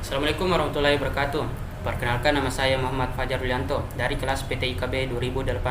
Assalamualaikum warahmatullahi wabarakatuh. Perkenalkan, nama saya Muhammad Fajar Yulianto dari kelas PTIKB 2018.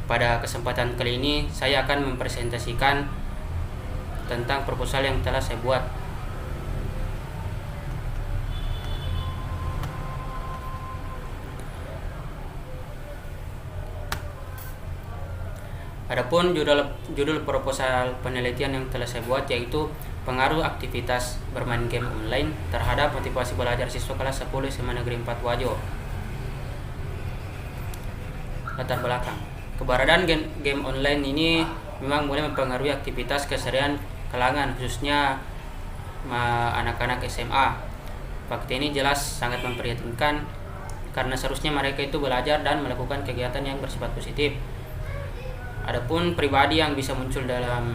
Pada kesempatan kali ini saya akan mempresentasikan tentang proposal yang telah saya buat. Adapun judul proposal penelitian yang telah saya buat yaitu pengaruh aktivitas bermain game online terhadap motivasi belajar siswa kelas 10 SMA Negeri 4 Wajo. Latar belakang. Keberadaan game online ini memang mulai mempengaruhi aktivitas keseharian kalangan, khususnya anak-anak SMA. Fakta ini jelas sangat memprihatinkan karena seharusnya mereka itu belajar dan melakukan kegiatan yang bersifat positif. Adapun pribadi yang bisa muncul dalam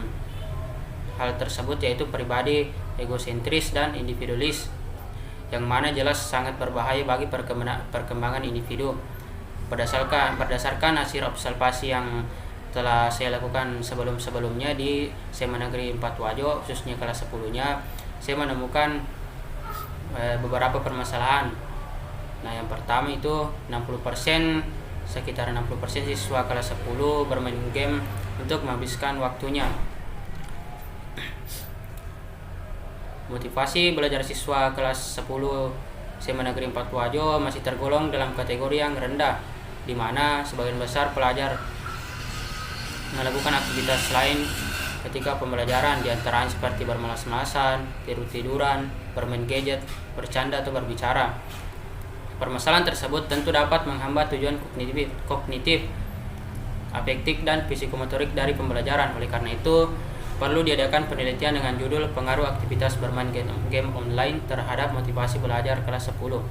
hal tersebut yaitu pribadi egosentris dan individualis, yang mana jelas sangat berbahaya bagi perkembangan individu. Berdasarkan hasil observasi yang telah saya lakukan sebelumnya di SMA Negeri 4 Wajo, khususnya kelas 10-nya, saya menemukan beberapa permasalahan. Nah, yang pertama itu sekitar 60% siswa kelas 10 bermain game untuk menghabiskan waktunya. Motivasi belajar siswa kelas 10 SMA Negeri 4 Wajo masih tergolong dalam kategori yang rendah, di mana sebagian besar pelajar melakukan aktivitas lain ketika pembelajaran, diantaranya seperti bermalas-malasan, tidur-tiduran, bermain gadget, bercanda atau berbicara. Permasalahan tersebut tentu dapat menghambat tujuan kognitif, afektif, dan psikomotorik dari pembelajaran. Oleh karena itu, perlu diadakan penelitian dengan judul pengaruh aktivitas bermain game online terhadap motivasi belajar kelas 10.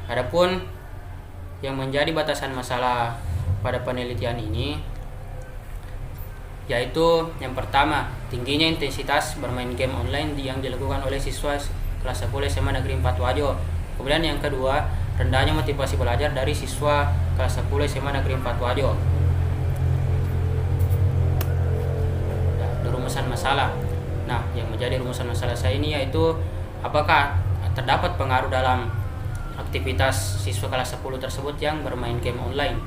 Adapun yang menjadi batasan masalah pada penelitian ini yaitu yang pertama, tingginya intensitas bermain game online yang dilakukan oleh siswa kelas 10 SMA Negeri 4 Wajo. Kemudian yang kedua, rendahnya motivasi belajar dari siswa kelas 10 SMA Negeri 4 Wajo. Rumusan masalah. Nah, yang menjadi rumusan masalah saya ini yaitu apakah terdapat pengaruh dalam aktivitas siswa kelas 10 tersebut yang bermain game online.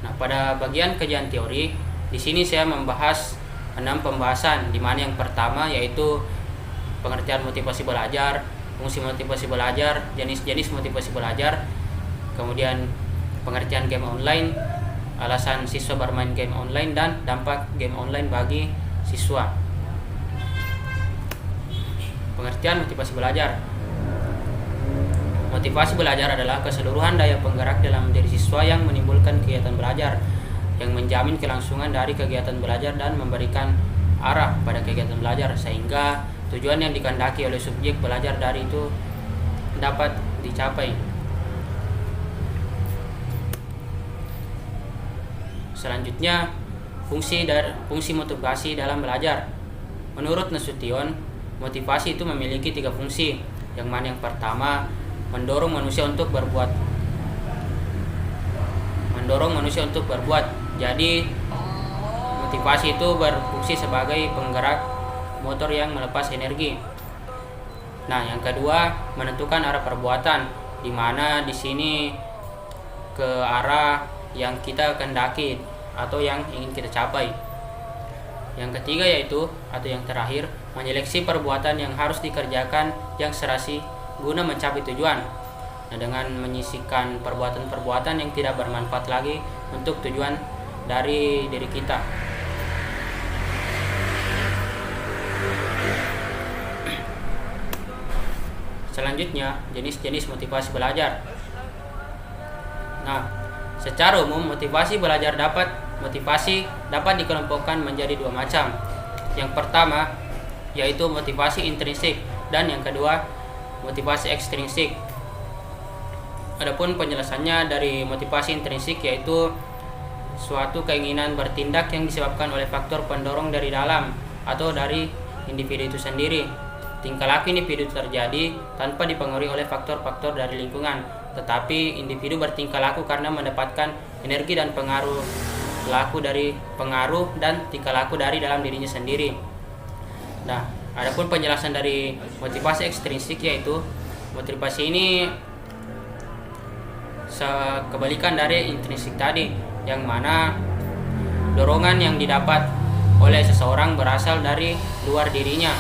Nah, pada bagian kajian teori, di sini saya membahas 6 pembahasan, di mana yang pertama yaitu pengertian motivasi belajar, fungsi motivasi belajar, jenis-jenis motivasi belajar, kemudian pengertian game online, alasan siswa bermain game online, dan dampak game online bagi siswa. Pengertian motivasi belajar. Motivasi belajar adalah keseluruhan daya penggerak dalam diri siswa yang menimbulkan kegiatan belajar, yang menjamin kelangsungan dari kegiatan belajar dan memberikan arah pada kegiatan belajar sehingga tujuan yang dikehendaki oleh subjek belajar dari itu dapat dicapai. Selanjutnya, fungsi motivasi dalam belajar. Menurut Nasution, motivasi itu memiliki 3 fungsi, yang mana yang pertama mendorong manusia untuk berbuat. Jadi motivasi itu berfungsi sebagai penggerak motor yang melepas energi. Nah, yang kedua menentukan arah perbuatan, di mana di sini ke arah yang kita kehendaki atau yang ingin kita capai. Yang ketiga yaitu atau yang terakhir menyeleksi perbuatan yang harus dikerjakan yang serasi guna mencapai tujuan. Nah, dengan menyisihkan perbuatan-perbuatan yang tidak bermanfaat lagi untuk tujuan dari diri kita. Selanjutnya, jenis-jenis motivasi belajar. Nah, secara umum motivasi dapat dikelompokkan menjadi 2 macam. Yang pertama yaitu motivasi intrinsik dan yang kedua motivasi ekstrinsik. Adapun penjelasannya dari motivasi intrinsik yaitu suatu keinginan bertindak yang disebabkan oleh faktor pendorong dari dalam atau dari individu itu sendiri. Tingkah laku individu terjadi tanpa dipengaruhi oleh faktor-faktor dari lingkungan, tetapi individu bertingkah laku karena mendapatkan energi dan pengaruh laku dari pengaruh dan tingkah laku dari dalam dirinya sendiri. Nah, adapun penjelasan dari motivasi ekstrinsik, yaitu motivasi ini kebalikan dari intrinsik tadi, yang mana dorongan yang didapat oleh seseorang berasal dari luar dirinya,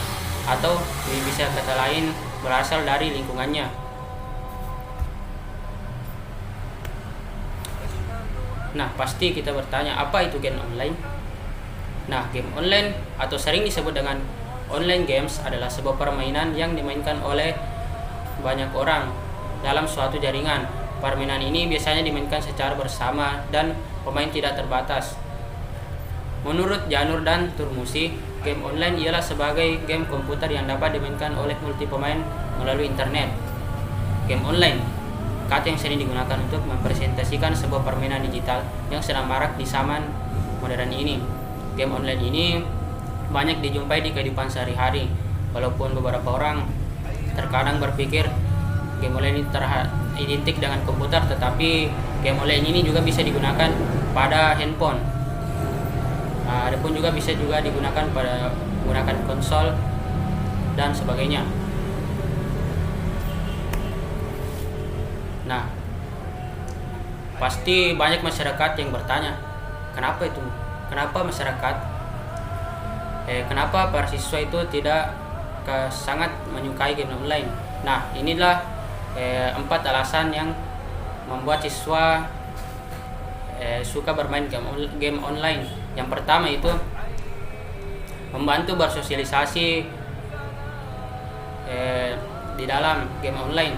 atau bisa kata lain berasal dari lingkungannya. Nah, pasti kita bertanya, apa itu game online? Nah, game online atau sering disebut dengan online games adalah sebuah permainan yang dimainkan oleh banyak orang dalam suatu jaringan. Permainan ini biasanya dimainkan secara bersama dan pemain tidak terbatas. Menurut Janur dan Turmusi, game online ialah sebagai game komputer yang dapat dimainkan oleh multi pemain melalui internet. Game online, kata yang sering digunakan untuk mempresentasikan sebuah permainan digital yang sedang marak di zaman modern ini. Game online ini banyak dijumpai di kehidupan sehari-hari, walaupun beberapa orang terkadang berpikir game online ini identik dengan komputer, tetapi game online ini juga bisa digunakan pada handphone. Adapun juga bisa digunakan pada menggunakan konsol dan sebagainya. Nah, pasti banyak masyarakat yang bertanya, kenapa itu? Kenapa masyarakat? Kenapa para siswa itu tidak sangat menyukai game online? Nah, inilah 4 alasan yang membuat siswa suka bermain game online. Yang pertama itu membantu bersosialisasi di dalam game online,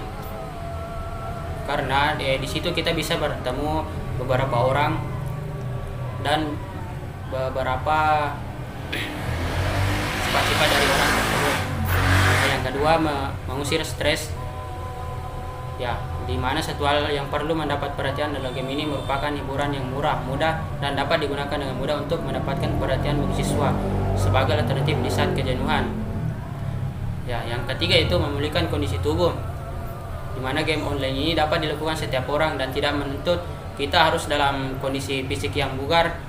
karena di situ kita bisa bertemu beberapa orang dan beberapa sifat-sifat dari orang tersebut. Yang kedua, mengusir stres, ya, di mana satu hal yang perlu mendapat perhatian dalam game ini merupakan hiburan yang murah, mudah, dan dapat digunakan dengan mudah untuk mendapatkan perhatian bagi siswa sebagai alternatif di saat kejenuhan. Ya, yang ketiga itu memulihkan kondisi tubuh, di mana game online ini dapat dilakukan setiap orang dan tidak menuntut kita harus dalam kondisi fisik yang bugar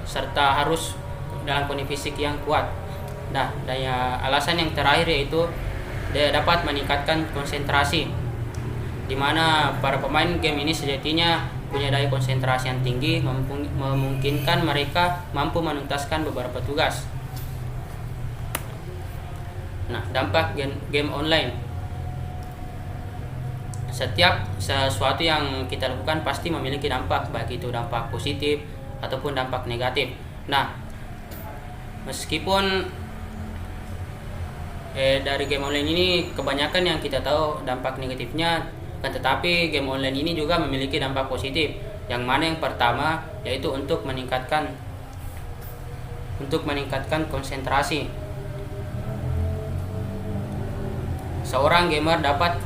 serta harus dalam kondisi fisik yang kuat. Nah, dan alasan yang terakhir yaitu dapat meningkatkan konsentrasi, di mana para pemain game ini sejatinya punya daya konsentrasi yang tinggi, memungkinkan mereka mampu menuntaskan beberapa tugas. Nah, dampak game online. Setiap sesuatu yang kita lakukan pasti memiliki dampak, baik itu dampak positif ataupun dampak negatif. Nah, meskipun dari game online ini kebanyakan yang kita tahu dampak negatifnya, tetapi game online ini juga memiliki dampak positif. Yang mana yang pertama yaitu untuk meningkatkan konsentrasi. Seorang gamer dapat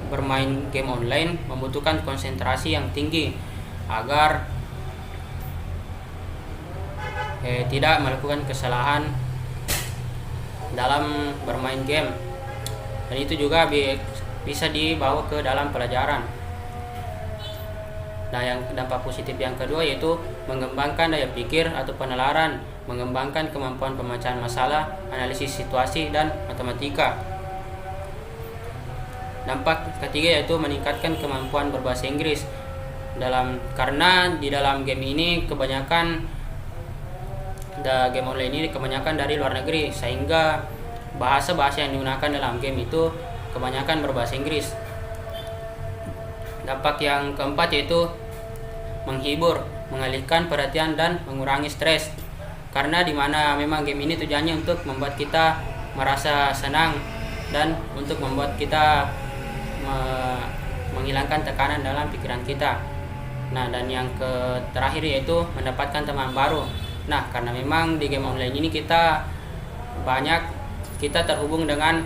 bermain game online membutuhkan konsentrasi yang tinggi agar tidak melakukan kesalahan dalam bermain game, dan itu juga bisa dibawa ke dalam pelajaran. Nah, yang dampak positif yang kedua yaitu mengembangkan daya pikir atau penalaran, mengembangkan kemampuan pemecahan masalah, analisis situasi, dan matematika. Dampak ketiga yaitu meningkatkan kemampuan berbahasa Inggris, karena di dalam game ini kebanyakan game online ini kebanyakan dari luar negeri, sehingga bahasa-bahasa yang digunakan dalam game itu kebanyakan berbahasa Inggris. Dampak yang keempat yaitu menghibur, mengalihkan perhatian, dan mengurangi stres, karena dimana memang game ini tujuannya untuk membuat kita merasa senang dan untuk membuat kita menghilangkan tekanan dalam pikiran kita. Nah, dan yang terakhir yaitu mendapatkan teman baru. Nah, karena memang di game online ini kita terhubung dengan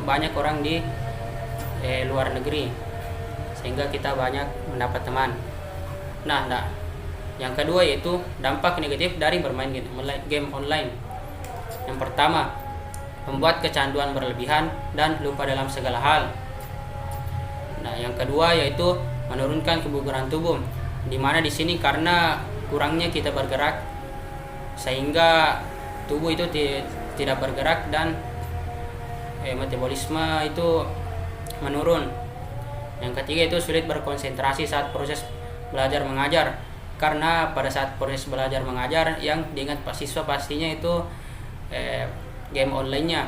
banyak orang di luar negeri, sehingga kita banyak mendapat teman. Nah, yang kedua yaitu dampak negatif dari bermain game online. Yang pertama, membuat kecanduan berlebihan dan lupa dalam segala hal. Nah, yang kedua yaitu menurunkan kebugaran tubuh. Dimana di sini karena kurangnya kita bergerak sehingga tubuh itu tidak bergerak dan metabolisme itu menurun. Yang ketiga itu sulit berkonsentrasi saat proses belajar mengajar, karena pada saat proses belajar mengajar yang diingat siswa pastinya itu game online-nya,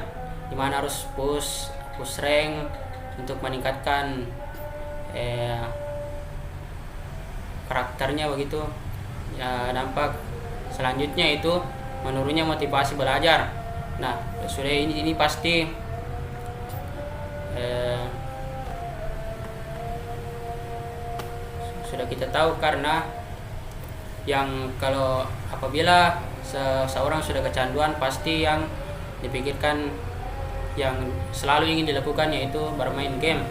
dimana harus push rank untuk meningkatkan karakternya begitu. Ya, dampak selanjutnya itu menurunnya motivasi belajar. Nah, sudah ini pasti sudah kita tahu, karena yang kalau apabila seseorang sudah kecanduan, pasti yang dipikirkan yang selalu ingin dilakukan yaitu bermain game.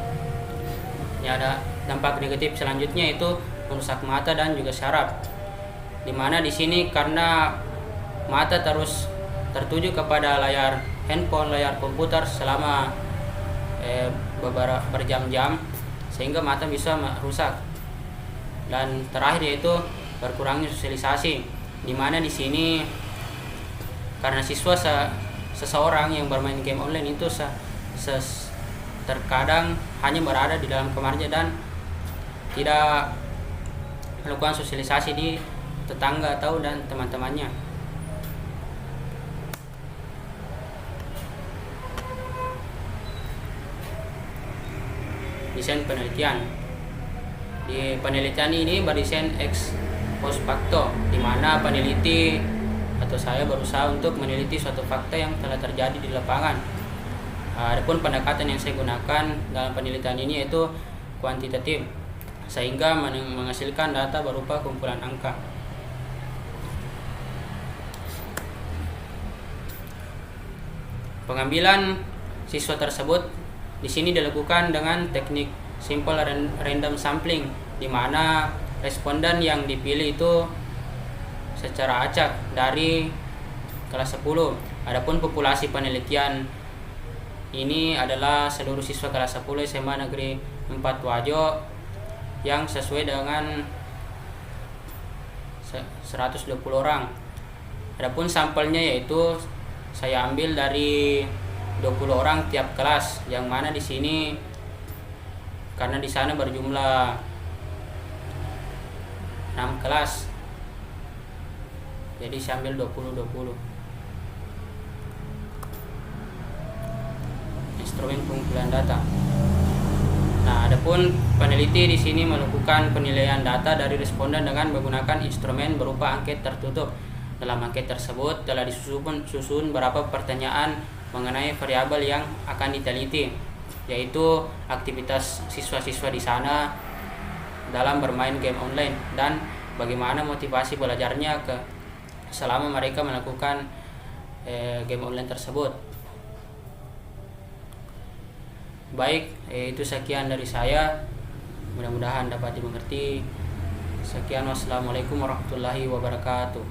Ya, ada dampak negatif selanjutnya itu merusak mata dan juga saraf. Dimana di sini karena mata terus tertuju kepada layar handphone, layar komputer selama beberapa berjam-jam, sehingga mata bisa rusak. Dan terakhir yaitu berkurangnya sosialisasi, dimana di sini karena siswa seseorang yang bermain game online itu terkadang hanya berada di dalam kamarnya dan tidak melakukan sosialisasi di tetangga atau dan teman-temannya. Desain penelitian. Di penelitian ini berdesain ex post facto, di mana peneliti atau saya berusaha untuk meneliti suatu fakta yang telah terjadi di lapangan. Adapun pendekatan yang saya gunakan dalam penelitian ini yaitu kuantitatif, sehingga menghasilkan data berupa kumpulan angka. Pengambilan siswa tersebut di sini dilakukan dengan teknik simple random sampling, di mana responden yang dipilih itu secara acak dari kelas 10. Adapun populasi penelitian ini adalah seluruh siswa kelas 10 SMA Negeri 4 Wajo yang sesuai dengan 120 orang. Adapun sampelnya yaitu saya ambil dari 20 orang tiap kelas, yang mana di sini karena di sana berjumlah 6 kelas, jadi saya ambil 20. Instrumen pengumpulan data. Nah, adapun peneliti di sini melakukan penilaian data dari responden dengan menggunakan instrumen berupa angket tertutup. Dalam angket tersebut telah disusun beberapa pertanyaan mengenai variabel yang akan diteliti, yaitu aktivitas siswa-siswa di sana dalam bermain game online dan bagaimana motivasi belajarnya selama mereka melakukan game online tersebut. Baik, itu sekian dari saya. Mudah-mudahan dapat dimengerti. Sekian, wassalamualaikum warahmatullahi wabarakatuh.